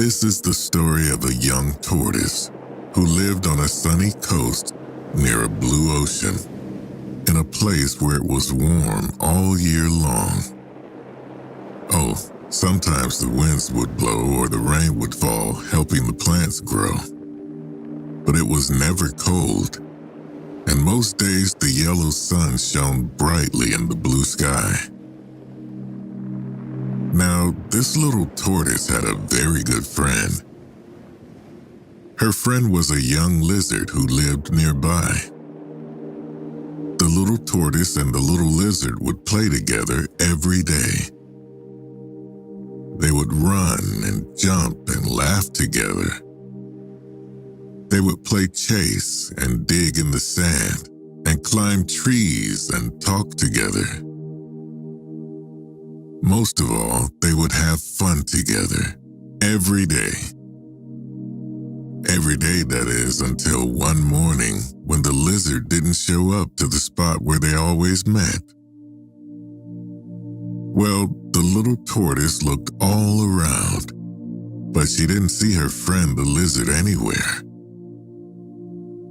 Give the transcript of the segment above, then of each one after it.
This is the story of a young tortoise who lived on a sunny coast near a blue ocean, in a place where it was warm all year long. Oh, sometimes the winds would blow or the rain would fall, helping the plants grow. But it was never cold, and most days the yellow sun shone brightly in the blue sky. Now, this little tortoise had a very good friend. Her friend was a young lizard who lived nearby. The little tortoise and the little lizard would play together every day. They would run and jump and laugh together. They would play chase and dig in the sand and climb trees and talk together. Most of all, they would have fun together every day. Every day, that is, until one morning when the lizard didn't show up to the spot where they always met. Well, the little tortoise looked all around, but she didn't see her friend the lizard anywhere.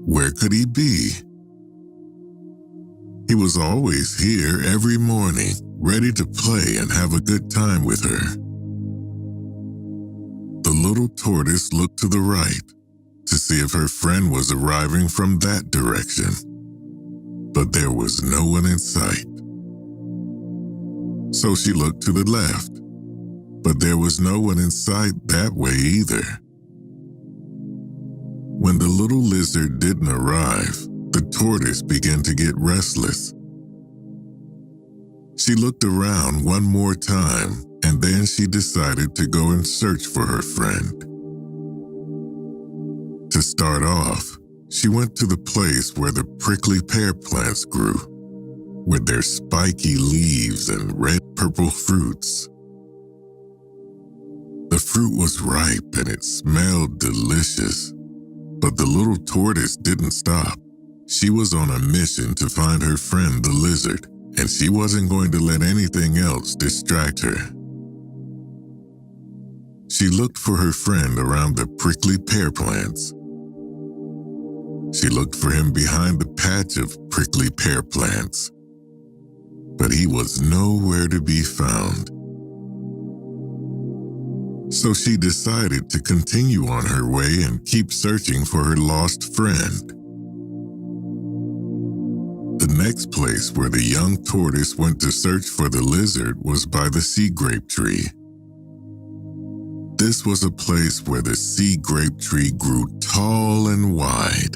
Where could he be? He was always here every morning, ready to play and have a good time with her. The little tortoise looked to the right to see if her friend was arriving from that direction, but there was no one in sight. So she looked to the left, but there was no one in sight that way either. When the little lizard didn't arrive, the tortoise began to get restless. She looked around one more time, and then she decided to go and search for her friend. To start off, she went to the place where the prickly pear plants grew, with their spiky leaves and red-purple fruits. The fruit was ripe and it smelled delicious, but the little tortoise didn't stop. She was on a mission to find her friend the lizard, and she wasn't going to let anything else distract her. She looked for her friend around the prickly pear plants. She looked for him behind the patch of prickly pear plants, but he was nowhere to be found. So she decided to continue on her way and keep searching for her lost friend. The next place where the young tortoise went to search for the lizard was by the sea grape tree. This was a place where the sea grape tree grew tall and wide,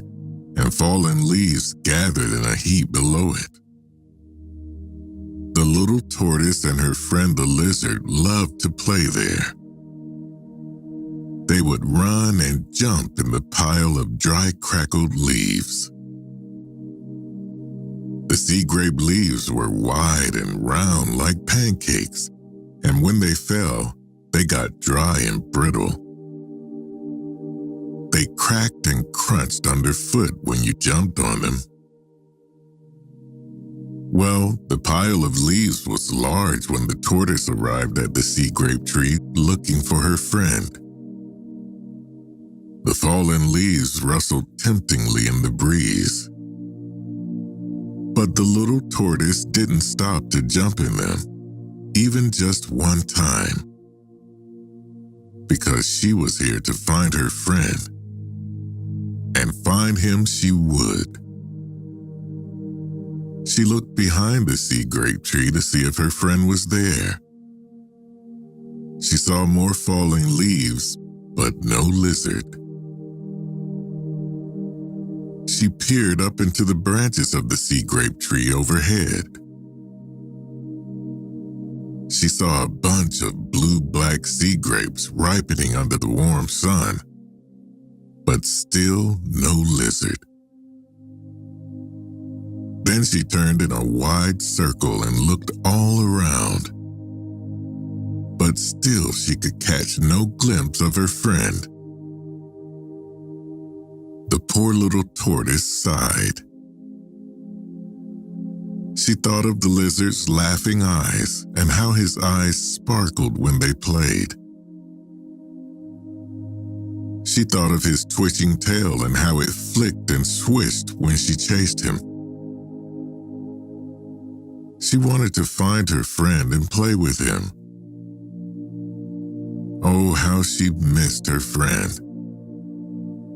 and fallen leaves gathered in a heap below it. The little tortoise and her friend the lizard loved to play there. They would run and jump in the pile of dry crackled leaves. The sea grape leaves were wide and round like pancakes, and when they fell, they got dry and brittle. They cracked and crunched underfoot when you jumped on them. Well, the pile of leaves was large when the tortoise arrived at the sea grape tree looking for her friend. The fallen leaves rustled temptingly in the breeze. But the little tortoise didn't stop to jump in them, even just one time, because she was here to find her friend, and find him she would. She looked behind the sea grape tree to see if her friend was there. She saw more falling leaves, but no lizard. She peered up into the branches of the sea grape tree overhead. She saw a bunch of blue-black sea grapes ripening under the warm sun, but still no lizard. Then she turned in a wide circle and looked all around, but still she could catch no glimpse of her friend. The poor little tortoise sighed. She thought of the lizard's laughing eyes and how his eyes sparkled when they played. She thought of his twitching tail and how it flicked and swished when she chased him. She wanted to find her friend and play with him. Oh, how she missed her friend.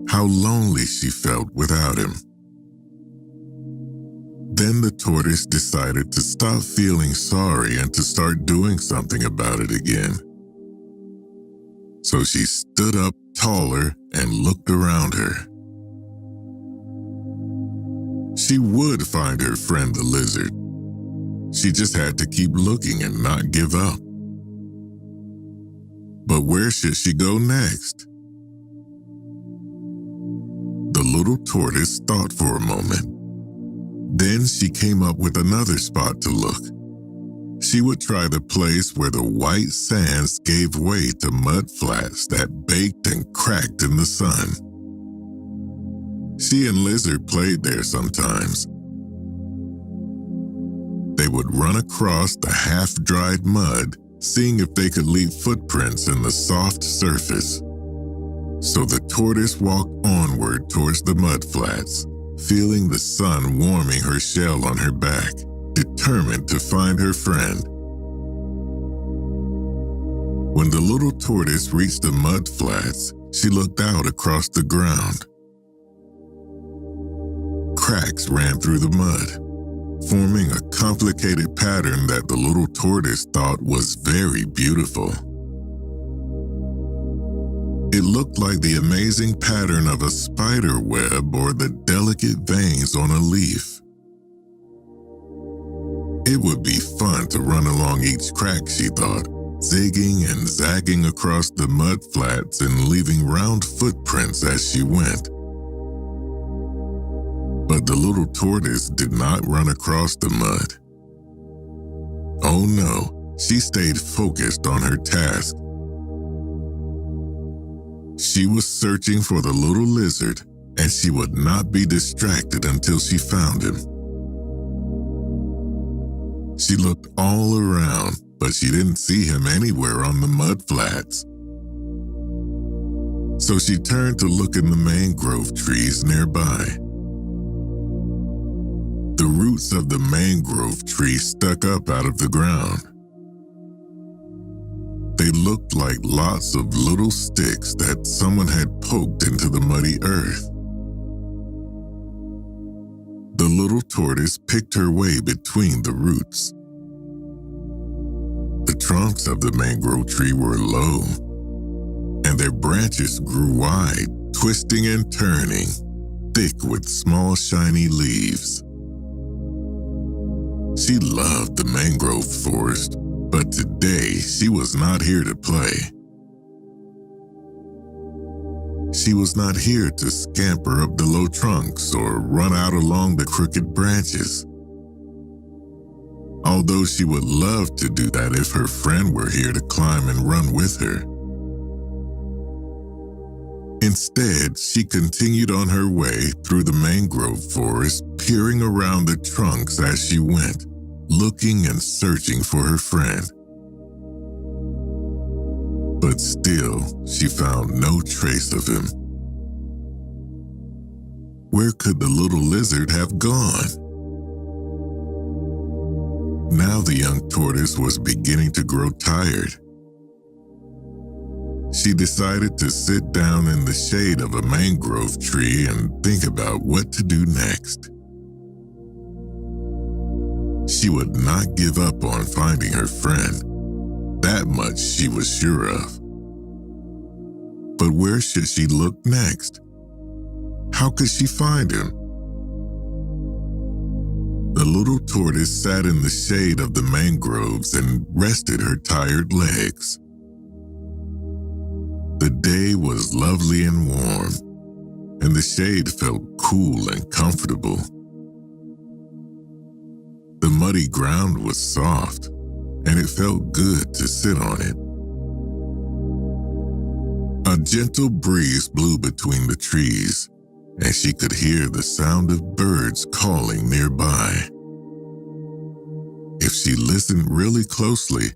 How lonely she felt without him. Then the tortoise decided to stop feeling sorry and to start doing something about it again. So she stood up taller and looked around her. She would find her friend the lizard. She just had to keep looking and not give up. But where should she go next? The little tortoise thought for a moment. Then she came up with another spot to look. She would try the place where the white sands gave way to mud flats that baked and cracked in the sun. She and Lizard played there sometimes. They would run across the half-dried mud, seeing if they could leave footprints in the soft surface. So the tortoise walked onward towards the mud flats, feeling the sun warming her shell on her back, determined to find her friend. When the little tortoise reached the mud flats, she looked out across the ground. Cracks ran through the mud, forming a complicated pattern that the little tortoise thought was very beautiful. It looked like the amazing pattern of a spider web or the delicate veins on a leaf. It would be fun to run along each crack, she thought, zigging and zagging across the mud flats and leaving round footprints as she went. But the little tortoise did not run across the mud. Oh no, she stayed focused on her task. She was searching for the little lizard, and she would not be distracted until she found him. She looked all around, but she didn't see him anywhere on the mud flats. So she turned to look in the mangrove trees nearby. The roots of the mangrove tree stuck up out of the ground. They looked like lots of little sticks that someone had poked into the muddy earth. The little tortoise picked her way between the roots. The trunks of the mangrove tree were low, and their branches grew wide, twisting and turning, thick with small shiny leaves. She loved the mangrove forest, but today she was not here to play. She was not here to scamper up the low trunks or run out along the crooked branches. Although she would love to do that if her friend were here to climb and run with her. Instead, she continued on her way through the mangrove forest, peering around the trunks as she went, looking and searching for her friend. But still, she found no trace of him. Where could the little lizard have gone? Now the young tortoise was beginning to grow tired. She decided to sit down in the shade of a mangrove tree and think about what to do next. She would not give up on finding her friend. That much she was sure of. But where should she look next? How could she find him? The little tortoise sat in the shade of the mangroves and rested her tired legs. The day was lovely and warm, and the shade felt cool and comfortable. The muddy ground was soft, and it felt good to sit on it. A gentle breeze blew between the trees, and she could hear the sound of birds calling nearby. If she listened really closely,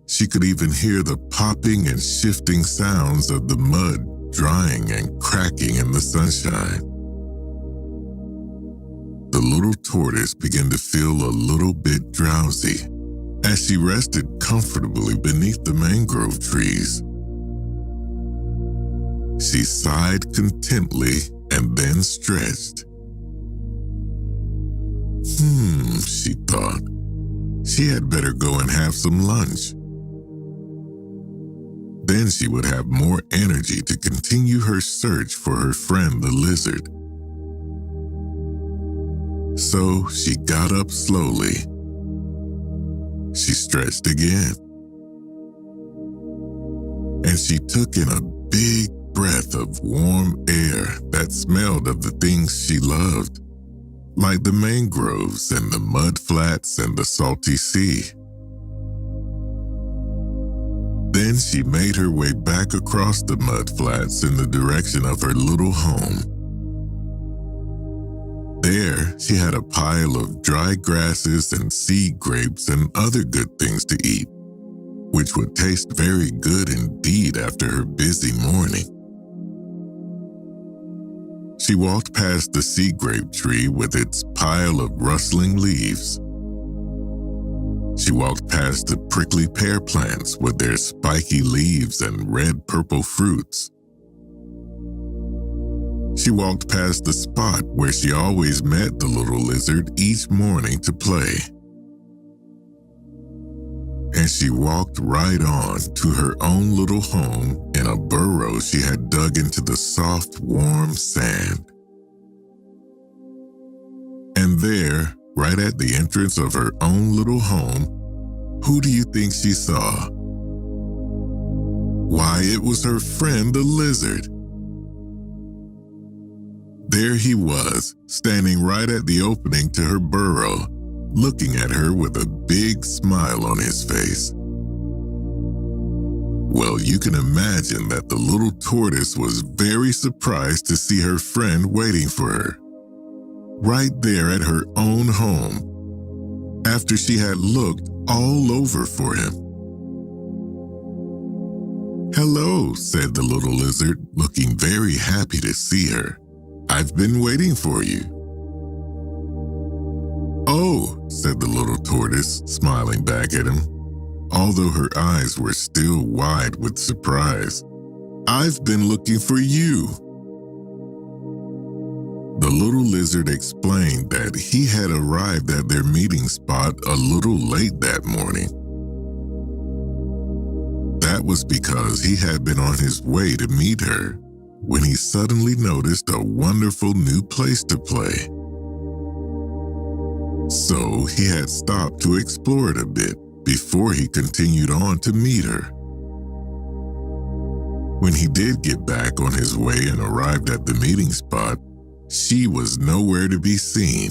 she could even hear the popping and shifting sounds of the mud drying and cracking in the sunshine. The little tortoise began to feel a little bit drowsy as she rested comfortably beneath the mangrove trees. She sighed contently and then stretched. She thought. She had better go and have some lunch. Then she would have more energy to continue her search for her friend the lizard. So she got up slowly. She stretched again. And she took in a big breath of warm air that smelled of the things she loved, like the mangroves and the mud flats and the salty sea. Then she made her way back across the mud flats in the direction of her little home. There, she had a pile of dry grasses and seed grapes and other good things to eat, which would taste very good indeed after her busy morning. She walked past the sea grape tree with its pile of rustling leaves. She walked past the prickly pear plants with their spiky leaves and red-purple fruits. She walked past the spot where she always met the little lizard each morning to play. And she walked right on to her own little home in a burrow she had dug into the soft, warm sand. And there, right at the entrance of her own little home, who do you think she saw? Why, it was her friend the lizard. There he was, standing right at the opening to her burrow, looking at her with a big smile on his face. Well, you can imagine that the little tortoise was very surprised to see her friend waiting for her, right there at her own home, after she had looked all over for him. "Hello," said the little lizard, looking very happy to see her. "I've been waiting for you." "Oh," said the little tortoise, smiling back at him, although her eyes were still wide with surprise. "I've been looking for you." The little lizard explained that he had arrived at their meeting spot a little late that morning. That was because he had been on his way to meet her when he suddenly noticed a wonderful new place to play. So he had stopped to explore it a bit before he continued on to meet her. When he did get back on his way and arrived at the meeting spot, she was nowhere to be seen.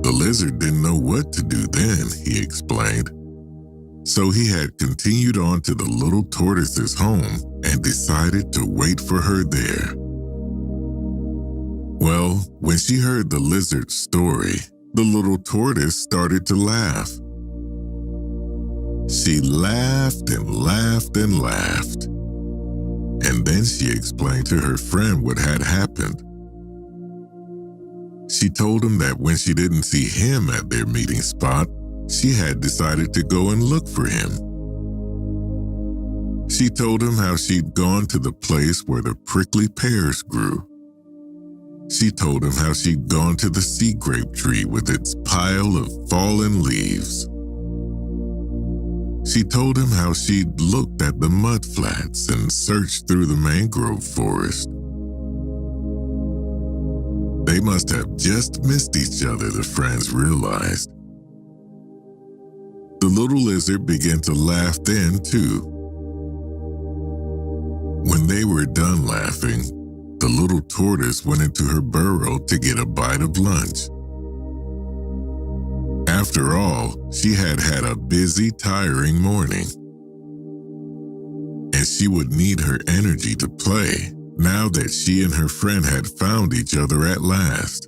The lizard didn't know what to do then, he explained. So he had continued on to the little tortoise's home and decided to wait for her there. Well, when she heard the lizard's story, the little tortoise started to laugh. She laughed and laughed and laughed. And then she explained to her friend what had happened. She told him that when she didn't see him at their meeting spot, she had decided to go and look for him. She told him how she'd gone to the place where the prickly pears grew. She told him how she'd gone to the sea grape tree with its pile of fallen leaves. She told him how she'd looked at the mud flats and searched through the mangrove forest. They must have just missed each other, the friends realized. The little lizard began to laugh then, too. When they were done laughing, the little tortoise went into her burrow to get a bite of lunch. After all, she had had a busy, tiring morning. And she would need her energy to play now that she and her friend had found each other at last.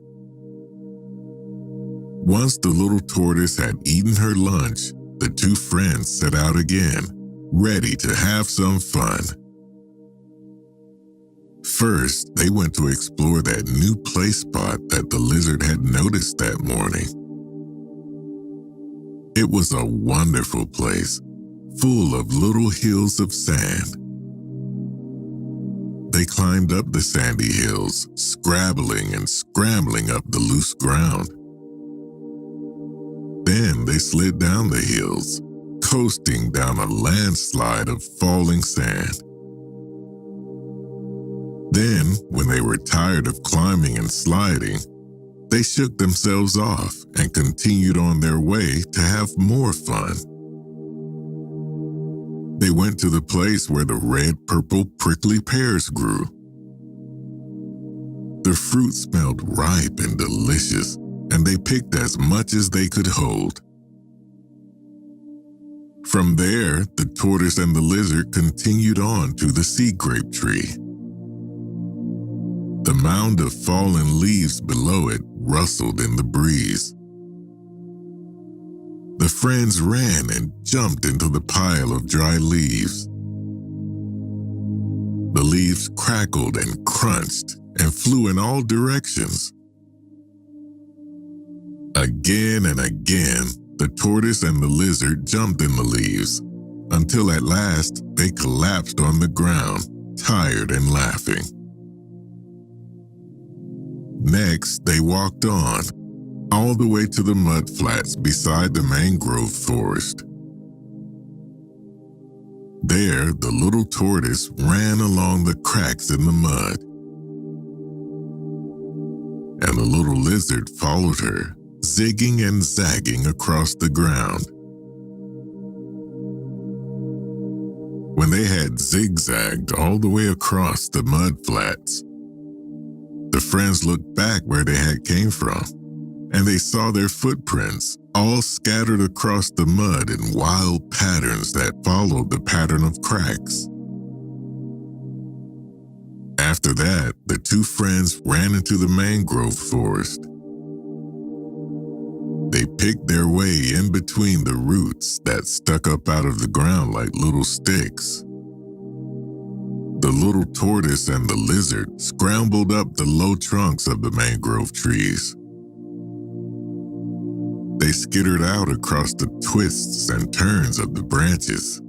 Once the little tortoise had eaten her lunch, the two friends set out again, ready to have some fun. First, they went to explore that new play spot that the lizard had noticed that morning. It was a wonderful place, full of little hills of sand. They climbed up the sandy hills, scrabbling and scrambling up the loose ground. Then they slid down the hills, coasting down a landslide of falling sand. Then, when they were tired of climbing and sliding, they shook themselves off and continued on their way to have more fun. They went to the place where the red-purple prickly pears grew. The fruit smelled ripe and delicious, and they picked as much as they could hold. From there, the tortoise and the lizard continued on to the sea grape tree. The mound of fallen leaves below it rustled in the breeze. The friends ran and jumped into the pile of dry leaves. The leaves crackled and crunched and flew in all directions. Again and again, the tortoise and the lizard jumped in the leaves, until at last they collapsed on the ground, tired and laughing. Next, they walked on, all the way to the mud flats beside the mangrove forest. There, the little tortoise ran along the cracks in the mud, and the little lizard followed her, zigging and zagging across the ground. When they had zigzagged all the way across the mud flats, the friends looked back where they had came from, and they saw their footprints all scattered across the mud in wild patterns that followed the pattern of cracks. After that, the two friends ran into the mangrove forest. They picked their way in between the roots that stuck up out of the ground like little sticks. The little tortoise and the lizard scrambled up the low trunks of the mangrove trees. They skittered out across the twists and turns of the branches.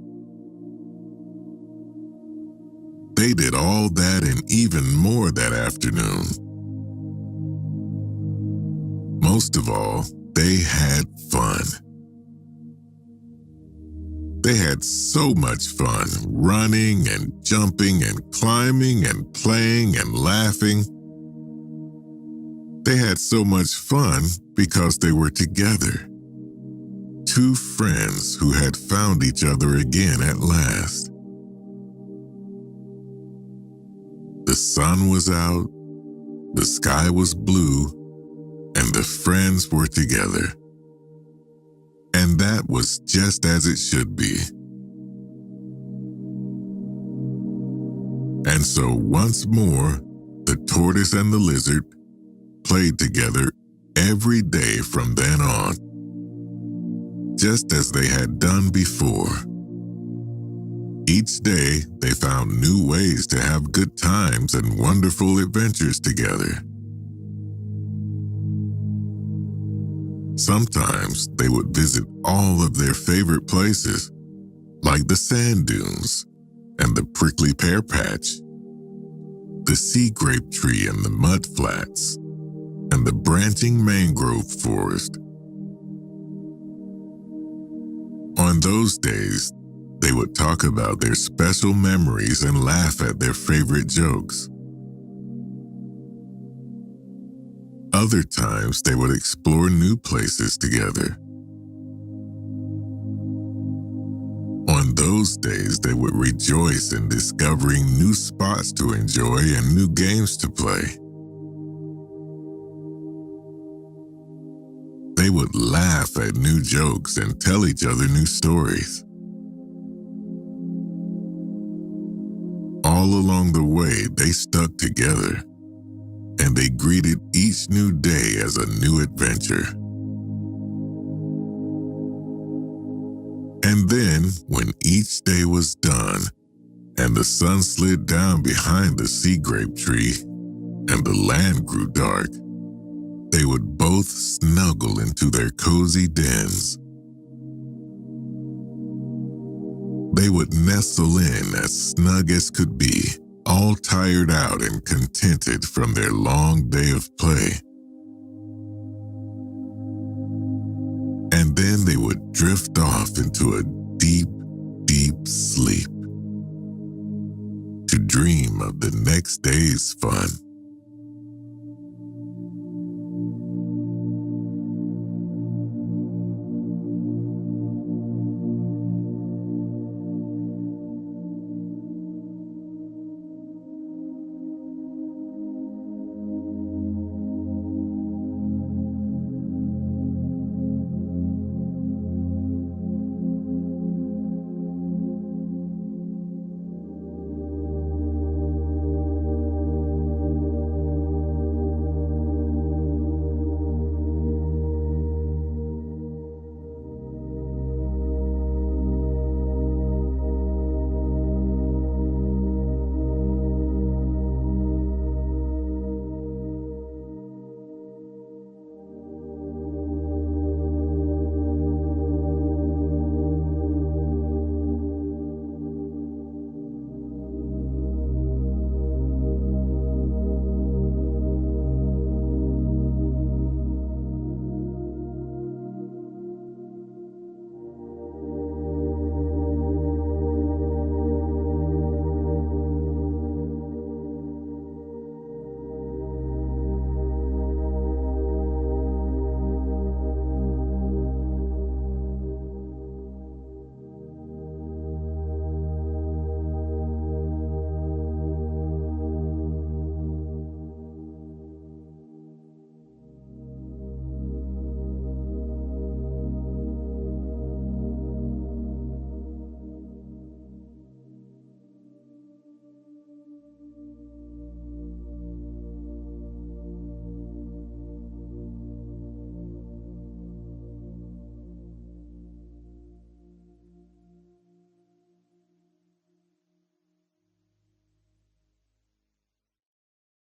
They did all that and even more that afternoon. Most of all, they had fun. They had so much fun running and jumping and climbing and playing and laughing. They had so much fun because they were together. Two friends who had found each other again at last. The sun was out, the sky was blue, and the friends were together. And that was just as it should be. And so once more, the tortoise and the lizard played together every day from then on, just as they had done before. Each day, they found new ways to have good times and wonderful adventures together. Sometimes they would visit all of their favorite places, like the sand dunes and the prickly pear patch, the sea grape tree and the mud flats, and the branching mangrove forest. On those days, they would talk about their special memories and laugh at their favorite jokes. Other times, they would explore new places together. On those days, they would rejoice in discovering new spots to enjoy and new games to play. They would laugh at new jokes and tell each other new stories. All along the way, they stuck together, and they greeted each new day as a new adventure. And then, when each day was done, and the sun slid down behind the sea grape tree, and the land grew dark, they would both snuggle into their cozy dens. They would nestle in as snug as could be, all tired out and contented from their long day of play. And then they would drift off into a deep, deep sleep to dream of the next day's fun.